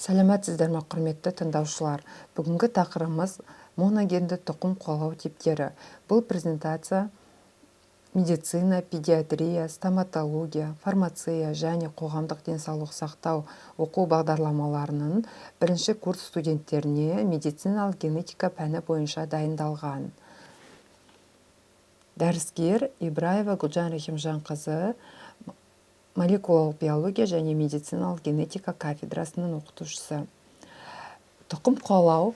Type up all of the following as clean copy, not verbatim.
Сәлеметсіздер ме, құрметті тыңдаушылар. Бүгінгі тақырыбымыз моногенді тұқым қуалау типтері. Бұл презентация медицина, педиатрия, стоматология, фармация және қоғамдық денсаулық сақтау оқу бағдарламаларының бірінші курс студенттеріне медициналық генетика пәні бойынша дайындалған. Дәріскер Ибраева Гүлжан Рахимжанқызы, молекулалық биология және медициналық генетика кафедрасының оқытушысы. Тұқым қуалау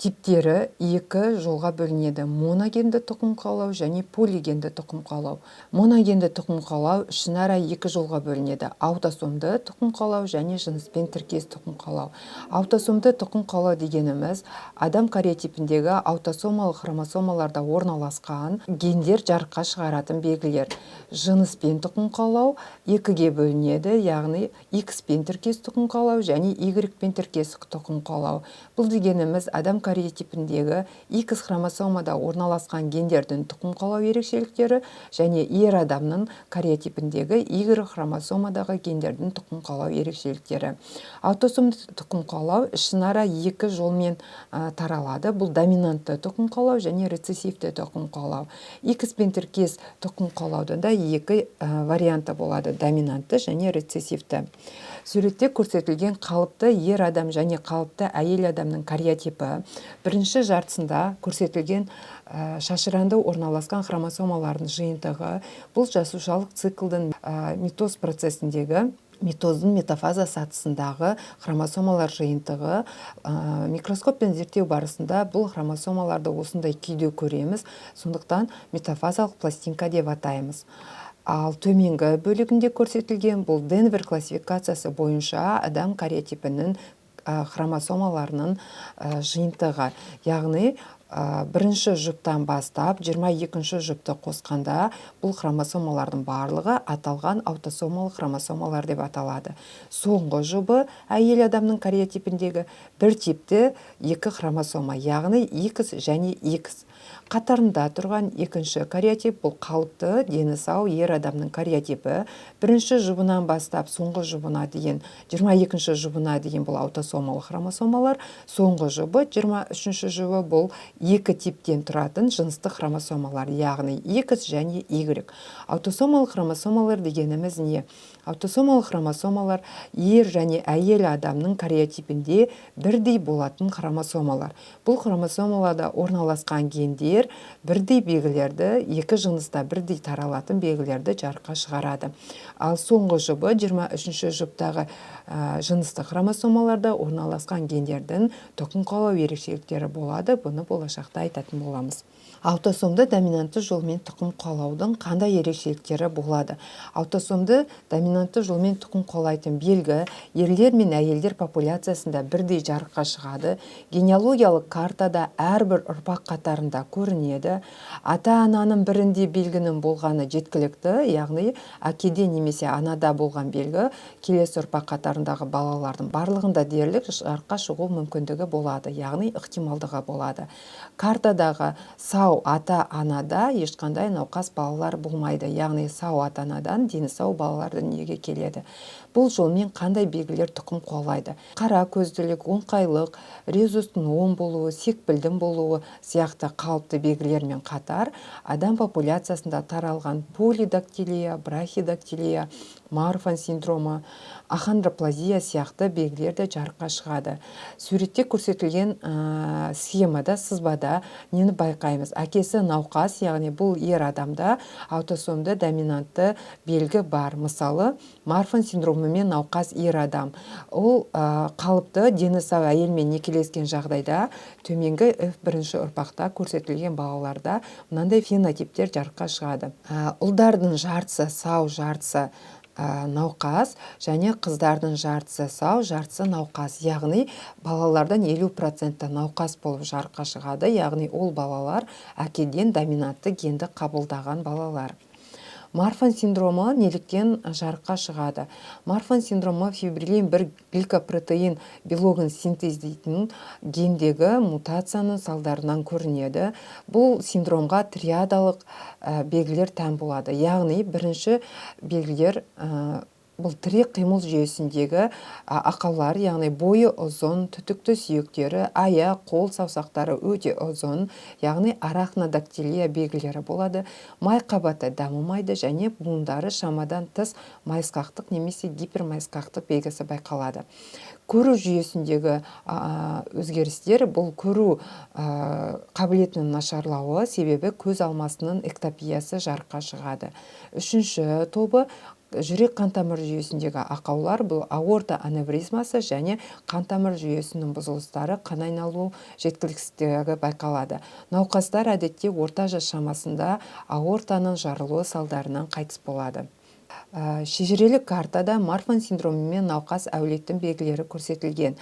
типтері екі жолға бөлінеді: моногенді тұқым қуалау және полигенді тұқым қуалау. Моногенді тұқым қуалау ішінара екі жолға бөлінеді: аутосомды тұқым қуалау және жыныспен тіркес тұқым қуалау. Аутосомды тұқым қуалау дегеніміз адам кариотипіндегі аутосомалық хромосомаларда орналасқан гендер жарыққа шығаратын белгілер. Жыныспен тұқым қуалау екіге бөлінеді, яғни X-пен тіркес тұқым қуалау және Y-пен тіркес тұқым қуалау. Бұл дегеніміз адам кариотипіндегі X хромосомада орналасқан гендердің тұқым қуалау ерекшеліктері және ер адамның кариотипіндегі Y хромосомадағы гендердің тұқым қуалау ерекшеліктері. Аутосомды тұқым қуалау ішінара екі жолмен таралады. Бұл доминантты тұқым қуалау және рецессивті тұқым қуалау. X-пен тіркес тұқым қуалаудың да екі варианты болады: доминантты және рецессивті. Суретте көрсетілген қалыпты ер адам және қалыпты әйел адамның кариотипі бірінші жартысында көрсетілген шашыранды орналасқан хромосомалардың жиынтығы. Бұл жасушалық циклдың митоз процесіндегі митоздың метафаза сатысындағы хромосомалар жиынтығы. Микроскоппен зерттеу барысында бұл хромосомаларды осындай күйде көреміз, сондықтан метафазалық пластинка деп атаймыз. Ал төменгі бөлігінде көрсетілген бұл Денвер классификациясы бойынша адам кариотипінің хромосомаларының жиынтығы. Яғни бірінші жұптан бастап 22-ші жұпты қосқанда бұл хромосомалардың барлығы аталған аутосомалық хромосомалар деп аталады. Соңғы жұбы әйел адамның кариотипіндегі бір типті екі хромосома, яғни X және X. Қатарында тұрған екінші кариотип бұл қалыпты дені сау ер адамның кариотипі. Бірінші жұбынан бастап соңғы жұбына дейін, 22-ші жұбына дейін бұл аутосомалық хромосомалар. Соңғы жұбы, 23-ші жұбы бұл екі типтен тұратын жыныстық хромосомалар, яғни X және Y. Аутосомалық хромосомалар дегеніміз не? Аутосомалық хромосомалар ер және әйел адамның кариотипінде бірдей болатын хромосомалар. Бұл хромосомаларда орналасқан гендер бірдей белгілерді, екі жыныста бірдей таралатын белгілерді жарыққа шығарады. Ал соңғы жұбы, 23-ші жұптағы жыныстық хромосомаларда орналасқан гендердің тұқым қуалау ерекшеліктері болады. Бұны болашақта айтатын боламыз. Аутосомды доминантты жолмен тұқым қуалаудың қандай ерекшеліктері болады? Аутосомды доминантты жолмен тұқым қуалайтын белгі ерлер мен әйелдер популяциясында бірдей жарыққа шығады. Генеалогиялық картада әрбір ұрпақ қатарында көрінеді. Ата-ананың бірінде белгінің болғаны жеткілікті, яғни әкеде немесе анада болған белгі келесі ұрпақ қатарындағы балалардың барлығында дерлік жарыққа шығу мүмкіндігі болады, яғни ықтималдығы болады. Картадағы сау ата-анада ешқандай науқас балалар болмайды, яғни сау ата-анадан дені сау балалар дүниеге келеді. Бұл жолмен қандай белгілер тұқым қуалайды? Қара көзділік, оңқайлық, резустың оң болуы, секпілдің болуы сияқты қалыпты белгілермен қатар адам популяциясында таралған полидактилия, брахидактилия, Марфан синдромы, ахондроплазия сияқты белгілер де жарыққа шығады. Суретте көрсетілген схемада, сызбада нені байқаймыз? Әкесі науқас, яғни бұл ер адамда аутосомды доминантты белгі бар. Мысалы, Марфан синдромымен науқас ер адам. Ол қалыпты дені сау әйелмен некелескен жағдайда төменгі бірінші ұрпақта көрсетілген балаларда мынандай фенотиптер жарыққа шығады. Ұлдардың жартысы сау, жартысы науқас және қыздардың жартысы сау, жартысы науқас. Яғни балалардан 50% науқас болып жарыққа шығады, яғни ол балалар әкеден доминантты генді қабылдаған балалар. Марфан синдромы неліктен жарыққа шығады? Марфан синдромы фибрилин бір гликопротеин белогын синтездейтін гендегі мутацияның салдарынан көрінеді. Бұл синдромға триадалық белгілер тән болады. Яғни бірінші белгілер бұл тірек қимыл жүйесіндегі ақаулар, яғни бойы ұзын, түтікті сүйектері, аяқ, қол саусақтары өте ұзын, яғни арахнодактилия белгілері болады. Май қабаты дамымайды және буындары шамадан тыс майысқақтық немесе гипермайысқақтық белгісі байқалады. Көру жүйесіндегі өзгерістер бұл көру қабілетінің нашарлауы, себебі көз алмасының эктопиясы жарыққа шығады. Үшінші тобы жүрек қантамыр жүйесіндегі ақаулар, бұл аорта аневризмасы және қантамыр жүйесінің бұзылыстары, қан айналу жеткіліксіздігі байқалады. Науқастар әдетте орта жас шамасында аортаның жарылуы салдарынан қайтыс болады. Шежірелік картада Марфан синдромымен науқас әулеттің белгілері көрсетілген.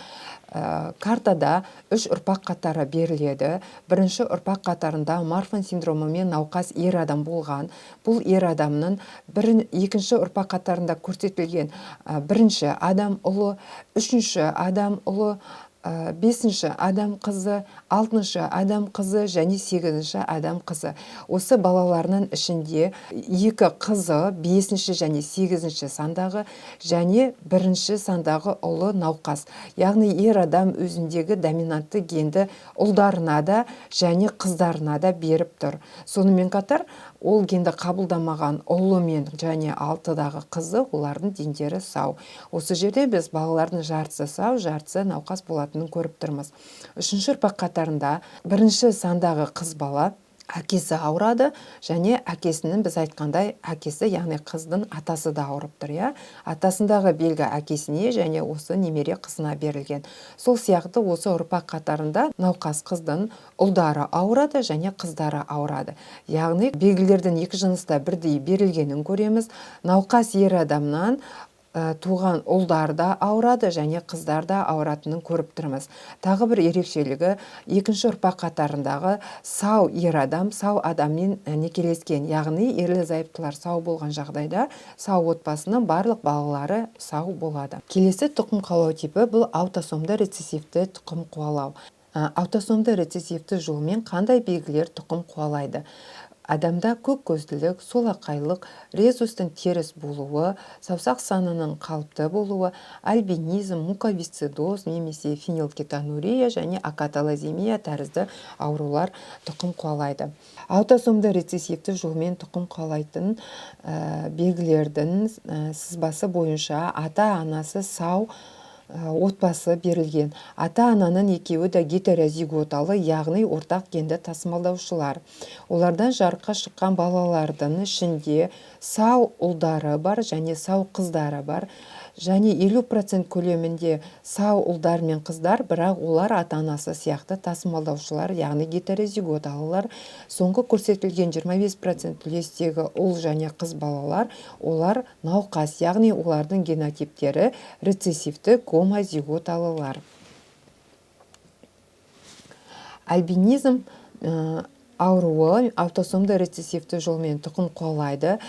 Картада 3 ұрпақ қатары беріледі. Бірінші ұрпақ қатарында Марфан синдромымен науқас ер адам болған. Бұл ер адамның екінші ұрпақ қатарында көрсетілген бірінші адам ұлы, үшінші адам ұлы, бесінші адам қызы, алтыншы адам қызы және сегізінші адам қызы. Осы балаларының ішінде екі қызы бесінші және сегізінші сандағы және бірінші сандағы ұлы науқас. Яғни ер адам өзіндегі доминантты генді ұлдарына да және қыздарына да беріп тұр. Сонымен қатар ол генді қабылдамаған ұлы мен және алтыдағы қызы, олардың дендері сау. Осы жерде біз балалардың жартысы сау, жартысы науқас болатынын көріп тұрмыз. Үшінші ұрпақ қатарында бірінші сандағы қыз бала әкесі ауырады және әкесінің, біз айтқандай, әкесі, яғни қыздың атасы да ауырып тұр. Атасындағы белгі әкесіне және осы немере қызына берілген. Сол сияқты осы ұрпақ қатарында науқас қыздың ұлдары ауырады және қыздары ауырады. Яғни белгілердің екі жыныста бірдей берілгенін көреміз. Науқас ер адамнан туған ұлдар да ауырады және қыздар да ауыратынын көріп тұрмыз. Тағы бір ерекшелігі, екінші ұрпақ қатарындағы сау ер адам, сау адаммен некелескен, яғни ерлі-зайыптылар сау болған жағдайда сау отбасының барлық балалары сау болады. Келесі тұқым қуалау типі бұл аутосомды рецессивті тұқым қуалау. Аутосомды рецессивті жолмен қандай белгілер тұқым қуалайды? Адамда көк көзділік, солақайлық, резустың теріс болуы, саусақ санының қалыпты болуы, альбинизм, муковисцидоз немесе фенилкетонурия және акаталаземия тәрізді аурулар тұқым қуалайды. Аутосомды рецессивті жолмен тұқым қуалайтын белгілердің сызбасы бойынша ата-анасы сау отбасы берілген. Ата-ананың екеуі де гетерозиготалы, яғни ортақ генді тасымалдаушылар. Олардан жарыққа шыққан балалардың ішінде сау ұлдары бар және сау қыздары бар. Және 50% көлемінде сау ұлдар мен қыздар, бірақ олар ата-анасы сияқты тасымалдаушылар, яғни гетерозиготалылар. Соңғы көрсетілген 25% үлестегі ұл және қыз балалар, олар науқас, яғни олардың генотиптері рецессивті гомозиготалылар. Альбинизм ауруы аутосомды рецессивті жолмен тұқым қуалайды.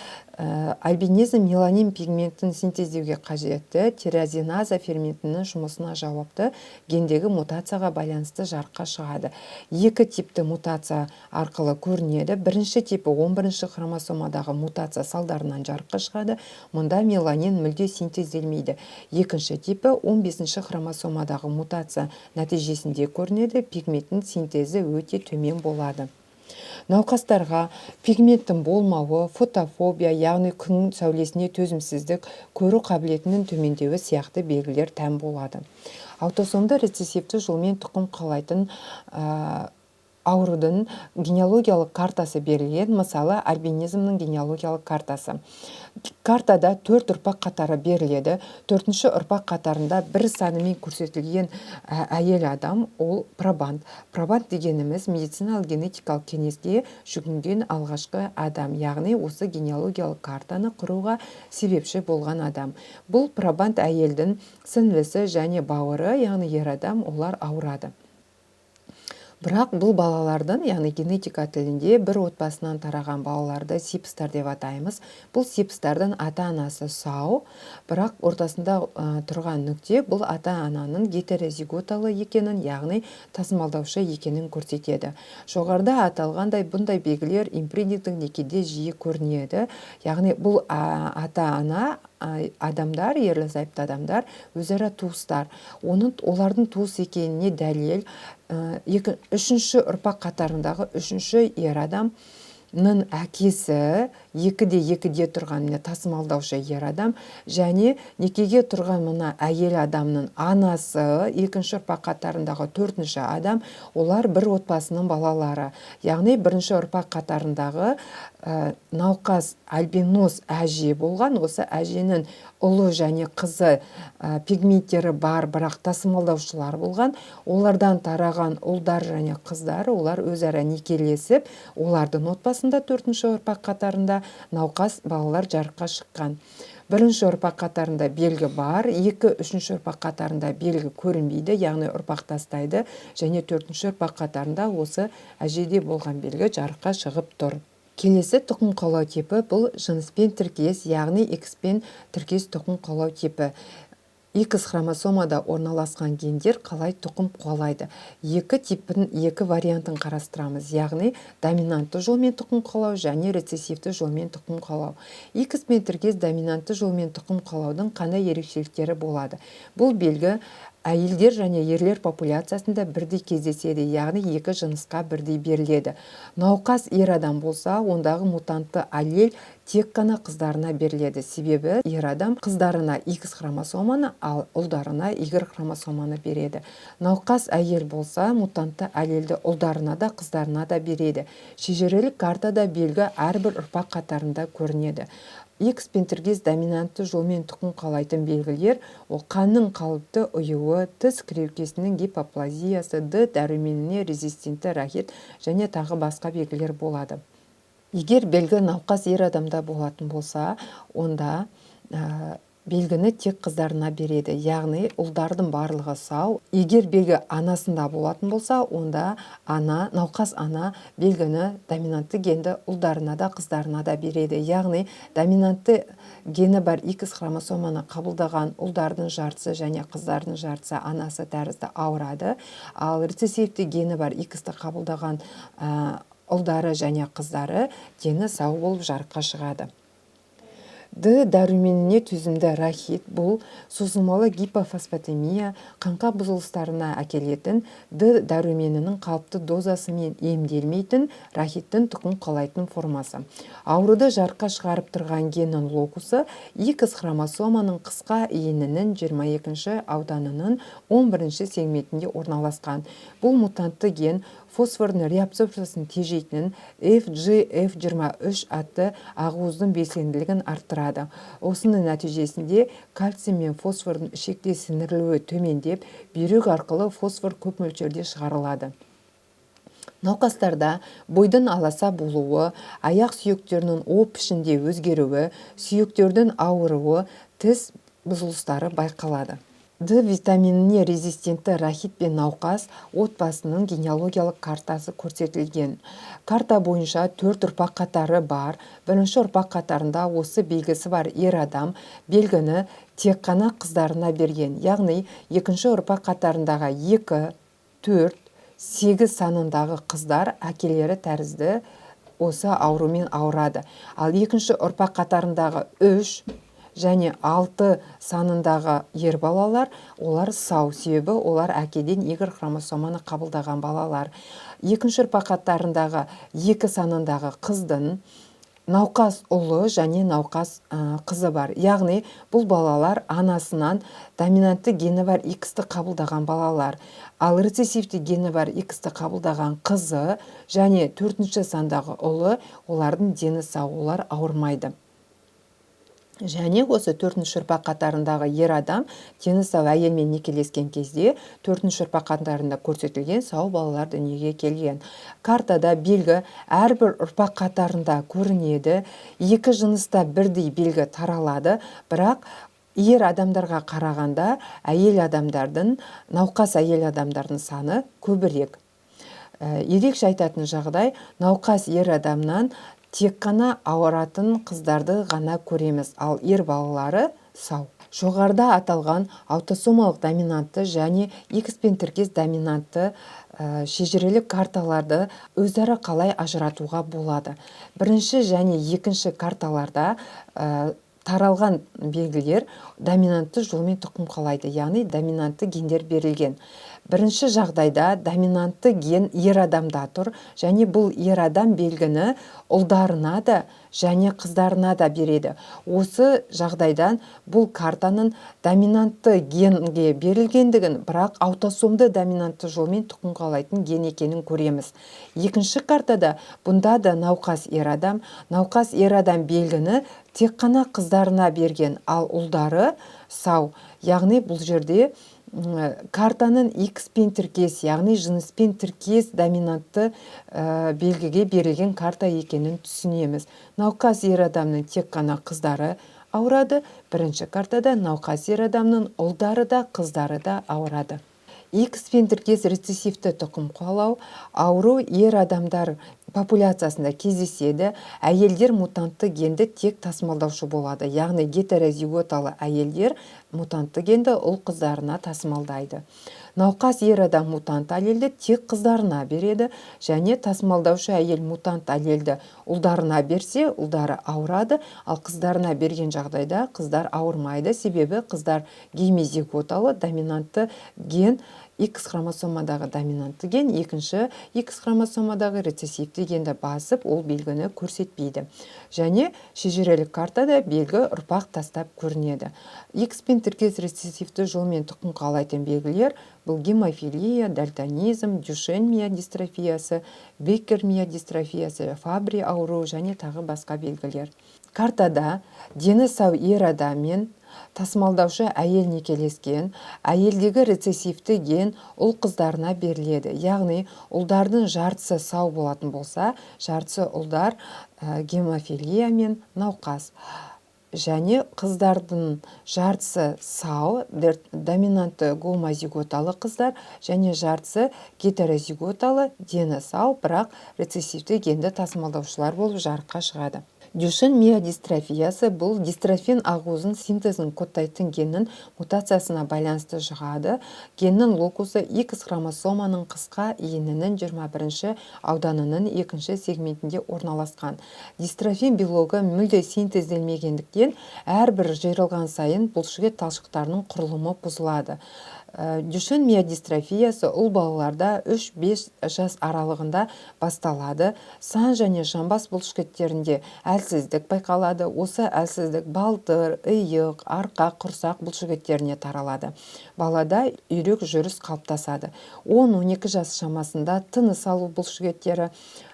Альбинизм меланин пигментін синтездеуге қажетті тирозиназа ферментінің жұмысына жауапты гендегі мутацияға байланысты жарыққа шығады. Екі типті мутация арқылы көрінеді. Бірінші типі 11-ші хромосомадағы мутация салдарынан жарыққа шығады. Мұнда меланин мүлде синтезделмейді. Екінші типі 15-ші хромосомадағы мутация нәтижесінде көрінеді. Пигменттің синтезі өте төмен болады. Науқастарға пигменттің болмауы, фотофобия, яғни күн сәулесіне төзімсіздік, көру қабілетінің төмендеуі сияқты белгілер тән болады. Аутосомды рецессивті жолмен тұқым қуалайтын аурудың генеалогиялық картасы берілген, мысалы альбинизмнің генеалогиялық картасы. Картада 4 ұрпақ қатары беріледі. 4-ші ұрпақ қатарында бір санымен көрсетілген әйел адам, ол пробанд. Пробанд дегеніміз медициналық генетикалық кеңеске жүгінген алғашқы адам, яғни осы генеалогиялық картаны құруға себепші болған адам. Бұл пробанд әйелдің сіңлісі және бауыры, яғни ер адам, олар ауырады. Бірақ бұл балалардың, яғни генетика тілінде бір отбасынан тараған балаларды сипстар деп атаймыз. Бұл сипстардың ата-анасы сау, бірақ ортасында тұрған нүкте бұл ата-ананың гетерозиготалы екенін, яғни тасымалдаушы екенін көрсетеді. Жоғарыда аталғандай бұндай белгілер импринттің некеде жиі көрінеді. Яғни бұл ата-ана адамдар, ерлі зайыпты адамдар өзара туыстар. Олардың туыс екеніне дәлел үшінші ұрпақ қатарындағы үшінші ер адамның әкесі, екіде тұрған тасымалдаушы ер адам, және некеге тұрған мына әйел адамның анасы, екінші ұрпақ қатарындағы төртінші адам, олар бір отбасының балалары. Яғни бірінші ұрпақ қатарындағы науқас альбинос әже болған, осы әженің ұлы және қызы пигменттері бар, бірақ тасымалдаушылар болған. Олардан тараған ұлдар және қыздар, олар өзара некелесіп, олардың отбасында төртінші ұрпақ қатарында науқас балалар жарыққа шыққан. Бірінші ұрпақ қатарында белгі бар, үшінші ұрпақ қатарында белгі көрінбейді, яғни ұрпақ тастайды, және төртінші ұрпақ қатарында осы әжеде болған белгі жарыққа шығып тұр. Келесі тұқым қуалау типі бұл жыныспен тіркес, яғни X-пен тіркес тұқым қуалау типі. X хромосомада орналасқан гендер қалай тұқым қуалайды? Екі типін, екі вариантын қарастырамыз, яғни доминантты жолмен тұқым қуалау және рецессивті жолмен тұқым қуалау. X-пен тіркес доминантты жолмен тұқым қуалаудың қандай ерекшеліктері болады? Бұл белгі әйелдер және ерлер популяциясында бірдей кездеседі, яғни екі жынысқа бірдей беріледі. Науқас ер адам болса, ондағы мутантты аллель тек қана қыздарына беріледі. Себебі ер адам қыздарына X хромосоманы, ал ұлдарына Y хромосоманы береді. Науқас әйел болса, мутантты аллельді ұлдарына да қыздарына да береді. Шежірелік картада белгі әрбір ұрпақ қатарында көрінеді. X-пен тіркес доминантты жолмен тұқым қуалайтын белгілер, ол қанның қалыпты ұюы, тіс кіреукесінің гипоплазиясы, D дәруменіне резистентті рахит және тағы басқа белгілер болады. Егер белгі науқас ер адамда болатын болса, онда белгіні тек қыздарына береді, яғни ұлдардың барлығы сау. Егер белгі анасында болатын болса, онда науқас ана белгіні доминантты генді ұлдарына да қыздарына да береді. Яғни доминантты гені бар X хромосоманы қабылдаған ұлдардың жартысы және қыздардың жартысы анасы тәрізді ауырады, ал рецессивті гені бар X-ті қабылдаған ұлдары және қыздары дені сау болып жарыққа шығады. D дәруменіне төзімді рахит бұл созылмалы гипофосфатемия, қаңқа бұзылыстарына әкелетін, D дәруменінің қалыпты дозасымен емделмейтін рахиттің тұқым қуалайтын формасы. Ауруды жарыққа шығарып тұрған геннің локусы X хромосоманың қысқа иінінің 22-ші ауданының 11-ші сегментінде орналасқан. Бұл мутантты ген фосфордың реабсорпциясын тежейтін FGF23 атты ақуыздың белсенділігін арттырады. Осының нәтижесінде кальций мен фосфордың ішекте сіңірілуі төмендеп, бүйрек арқылы фосфор көп мөлшерде шығарылады. Науқастарда бойдың аласа болуы, аяқ сүйектерінің о пішінде өзгеруі, сүйектердің ауыруы, тіс бұзылыстары байқалады. D витаминіне резистентті рахит пен науқас отбасының генеалогиялық картасы көрсетілген. Карта бойынша 4 ұрпақ қатары бар. Бірінші ұрпақ қатарында осы белгісі бар ер адам белгіні тек қана қыздарына берген. Яғни екінші ұрпақ қатарындағы 2, 4, 8 санындағы қыздар әкелері тәрізді осы аурумен ауырады. Ал екінші ұрпақ қатарындағы 3 және 6 санындағы ер балалар, олар сау, себебі олар әкеден Y хромосоманы қабылдаған балалар. Екінші ұрпақ қатарындағы 2 санындағы қыздың науқас ұлы және науқас қызы бар. Яғни бұл балалар анасынан доминантты гені бар X-ті қабылдаған балалар. Ал рецессивті гені бар X-ті қабылдаған қызы және 4-ші сандағы ұлы, олардың дені сау, олар ауырмайды. Және осы 4-ші ұрпақ қатарындағы ер адам дені сау әйелмен некелескен кезде 4-ші ұрпақ қатарында көрсетілген сау балалар дүниеге келген. Картада белгі әрбір ұрпақ қатарында көрінеді, екі жыныста бірдей белгі таралады, бірақ ер адамдарға қарағанда науқас әйел адамдардың саны көбірек. Ерекше айтатын жағдай, науқас ер адамнан тек қана ауыратын қыздарды ғана көреміз, ал ер балалары сау. Жоғарыда аталған аутосомалық доминантты және X-пен тіркес доминантты шежірелік карталарды өзара қалай ажыратуға болады? Бірінші және екінші карталарда таралған белгілер доминантты жолмен тұқым қуалайды, яғни доминантты гендер берілген. Бірінші жағдайда доминантты ген ер адамда тұр, және бұл ер адам белгіні ұлдарына да және қыздарына да береді. Осы жағдайдан бұл картаның доминантты генге берілгендігін, бірақ аутосомды доминантты жолмен тұқым қуалайтын ген екенін көреміз. Екінші картада бұнда да науқас ер адам белгіні тек қана қыздарына берген, ал ұлдары сау. Яғни бұл жерде картаның X пен тіркес, яғни жыныспен тіркес доминантты белгіге берілген карта екенін түсінеміз. Науқас ер адамның тек қана қыздары ауырады. Бірінші картада науқас ер адамның ұлдары да қыздары да ауырады. X пен тіркес рецессивті тұқым қуалау ауру ер адамдар популяциясында кездеседі. Әйелдер мутантты генді тек тасымалдаушы болады. Яғни гетерозиготалы әйелдер мутантты генді ұл қыздарына тасымалдайды. Науқас ер адам мутант әлелді тек қыздарына береді, және тасымалдаушы әйел мутант әлелді ұлдарына берсе, ұлдары ауырады, ал қыздарына берген жағдайда қыздар ауырмайды, себебі қыздар гемизиготалы доминантты ген, X хромосомадағы доминантты ген, екінші X хромосомадағы рецессивті генді басып, ол белгіні көрсетпейді. Және шежірелік картада белгі ұрпақ тастап көрінеді. X пен тіркес рецессивті жолмен тұқым қуалайтын белгілер бұл гемофилия, дальтонизм, Дюшен миодистрофиясы, Беккер миодистрофиясы, Фабри ауруы және тағы басқа белгілер. Картада дені сау ер адаммен тасымалдаушы әйел некелескен, әйелдегі рецессивті ген ұл қыздарына беріледі. Яғни ұлдардың жартысы сау болатын болса, жартысы ұлдар гемофилия мен науқас. Және қыздардың жартысы сау, доминантты гомозиготалы қыздар, және жартысы гетерозиготалы, дені сау, бірақ рецессивті генді тасымалдаушылар болып жарыққа шығады. Дюшен миодистрофиясы бұл дистрофин ағузын синтезін кодтайтын геннің мутациясына байланысты шығады. Геннің локусы X хромосоманың қысқа иінінің 21-ші ауданының 2-ші сегментінде орналасқан. Дистрофин белогы мүлде синтезделмегендіктен әрбір жиырылған сайын бұлшықет талшықтарының құрылымы бұзылады. Дюшен миодистрофиясы ұл балаларда 3-5 жас аралығында басталады. Сан және жамбас бұлшықеттерінде әлсіздік байқалады. Осы әлсіздік балтыр, иық, арқа, құрсақ бұлшықеттеріне таралады. Балада үйрек жүріс қалыптасады. 10-12 жас шамасында тыныс алу бұлшықеттері,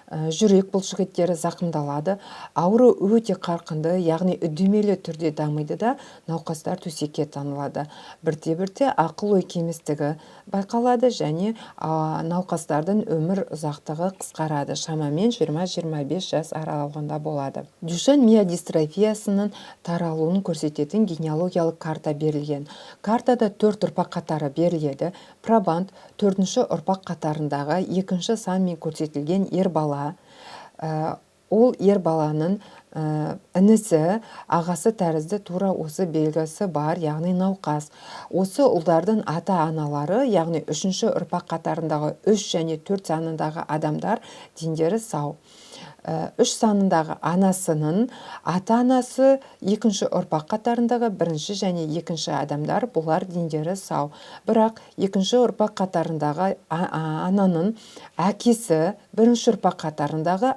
жүрек бұлшықеттері зақымдалады. Ауру өте қарқынды, яғни үдемелі түрде дамиды да науқастар төсекке таңылады. Бірте-бірте ақыл-ой кемістігі байқалады, және науқастардың өмір ұзақтығы қысқарады, шамамен 20-25 жас аралығында болады. Дюшен миодистрофиясының таралуын көрсететін генеалогиялық карта берілген. Картада 4 ұрпақ қатары беріледі. Пробанд 4-ші ұрпақ қатарындағы 2-ші санмен көрсетілген ер бала. Ол ер баланың інісі, ағасы тәрізді тура осы белгісі бар, яғни науқас. Осы ұлдардың ата-аналары, яғни 3-ші ұрпақ қатарындағы 3 және 4 санындағы адамдар дендері сау. 3 санындағы анасының ата-анасы 2-ші ұрпақ қатарындағы 1-ші және 2-ші адамдар, бұлар дендері сау. Бірақ 2-ші ұрпақ қатарындағы ананың әкесі 1-ші ұрпақ қатарындағы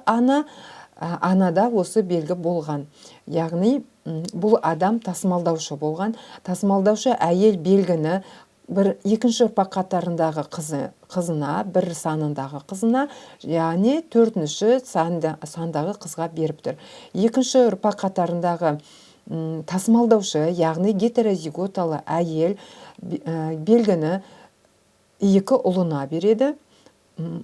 анада осы белгі болған. Яғни бұл адам тасымалдаушы болған. Тасымалдаушы әйел белгіні 2-ші ұрпақ қатарындағы қызына, 1 санындағы қызына, яғни 4-ші сандағы қызға беріп тұр. 2-ші ұрпақ қатарындағы тасымалдаушы, яғни гетерозиготалы әйел белгіні 2 ұлына береді.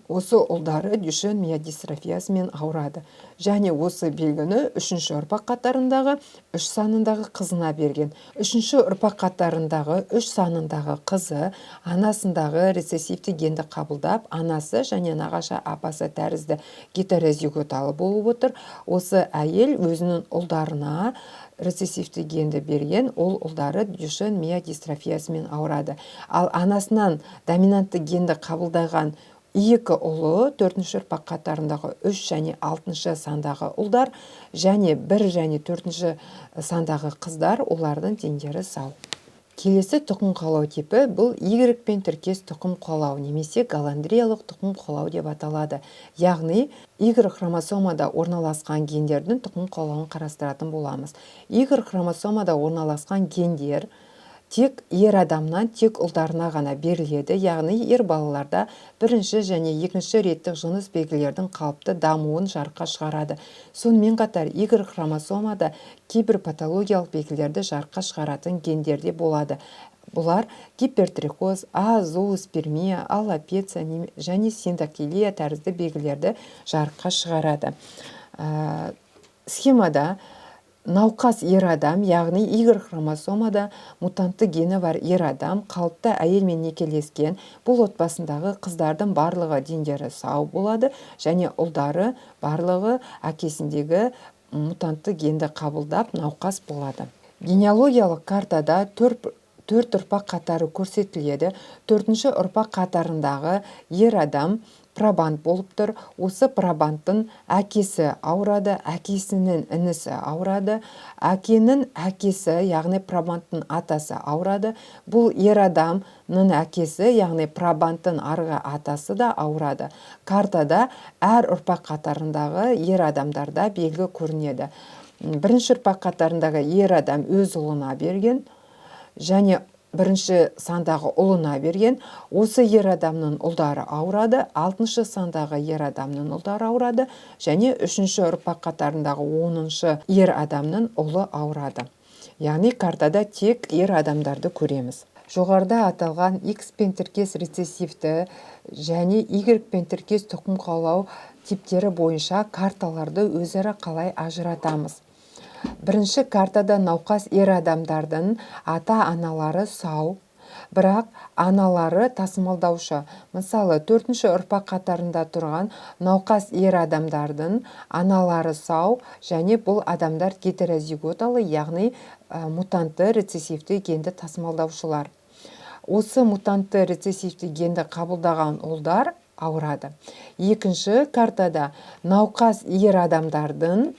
Осы ұлдары Дюшен миодистрофиясымен ауырады. Және осы белгіні 3-ші ұрпақ қатарындағы 3 санындағы қызына берген. 3-ші ұрпақ қатарындағы 3 санындағы қызы анасындағы рецессивті генді қабылдап, анасы және нағашы апасы тәрізді гетерозиготалы болып отыр. Осы әйел өзінің ұлдарына рецессивті генді берген, ол ұлдары Дюшен миодистрофиясымен ауырады. Ал анасынан доминантты генді қабылдаған екі ұлы, 4-ші ұрпақ қатарындағы 3 және 6-шы сандағы ұлдар және 1 және 4-ші сандағы қыздар, олардың дендері сау. Келесі тұқым қуалау типі бұл Y пен тіркес тұқым қуалау немесе голландриялық тұқым қуалау деп аталады. Яғни Y хромосомада орналасқан гендердің тұқым қуалауын қарастыратын боламыз. Y хромосомада орналасқан гендер тек ер адамнан тек ұлдарына ғана беріледі, яғни ер балаларда бірінші және екінші реттік жыныс белгілердің қалыпты дамуын жарыққа шығарады. Сонымен қатар Y хромосомада кейбір патологиялық белгілерді жарыққа шығаратын гендерде болады. Бұлар гипертрихоз, азооспермия, аллопеция және синдакилия тәрізді белгілерді жарыққа шығарады. Схемада науқас ер адам, яғни Y хромосомада мутантты гені бар ер адам, қалыпты әйелмен некелескен, бұл отбасындағы қыздардың барлығы дендері сау болады және ұлдары барлығы әкесіндегі мутантты генді қабылдап науқас болады. Генеалогиялық картада 4 ұрпақ қатары көрсетіледі. 4-ші ұрпақ қатарындағы ер адам пробанд болып тұр. Осы пробандтың әкесі ауырады, әкесінің інісі ауырады, әкенің әкесі, яғни пробандтың атасы ауырады. Бұл ер адамның әкесі, яғни пробандтың арғы атасы да ауырады. Картада әр ұрпақ қатарындағы ер адамдарда белгі көрінеді. 1-ші ұрпақ қатарындағы ер адам өз ұлына берген және 1-ші сандағы ұлына берген. Осы ер адамның ұлдары ауырады, 6-шы сандағы ер адамның ұлдары ауырады және 3-ші ұрпақ қатарындағы 10-шы ер адамның ұлы ауырады. Яғни картада тек ер адамдарды көреміз. Жоғарыда аталған X пен тіркес рецессивті және Y пен тіркес тұқым қуалау типтері бойынша карталарды өзара қалай ажыратамыз? Бірінші картада науқас ер адамдардың ата-аналары сау, бірақ аналары тасымалдаушы. Мысалы, 4-ші ұрпақ қатарында тұрған науқас ер адамдардың аналары сау және бұл адамдар гетерозиготалы, яғни мутантты рецессивті генді тасымалдаушылар. Осы мутантты рецессивті генді қабылдаған ұлдар ауырады. Екінші картада науқас ер адамдардың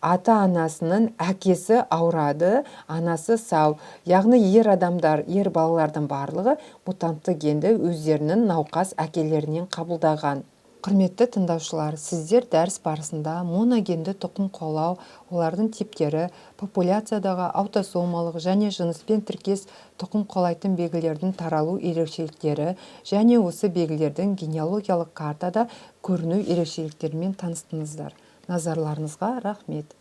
ата-анасының әкесі ауырады, анасы сау. Яғни ер адамдар, ер балалардың барлығы мутантты генді өздерінің науқас әкелерінен қабылдаған. Құрметті тыңдаушылар, сіздер дәріс барысында моногенді тұқым қуалау, олардың типтері, популяциядағы аутосомалық және жыныспен тіркес тұқым қуалайтын белгілердің таралу ерекшеліктері және осы белгілердің генеалогиялық картада көріну ерекшеліктерімен таныстыңыздар. Назарларыңызға рахмет.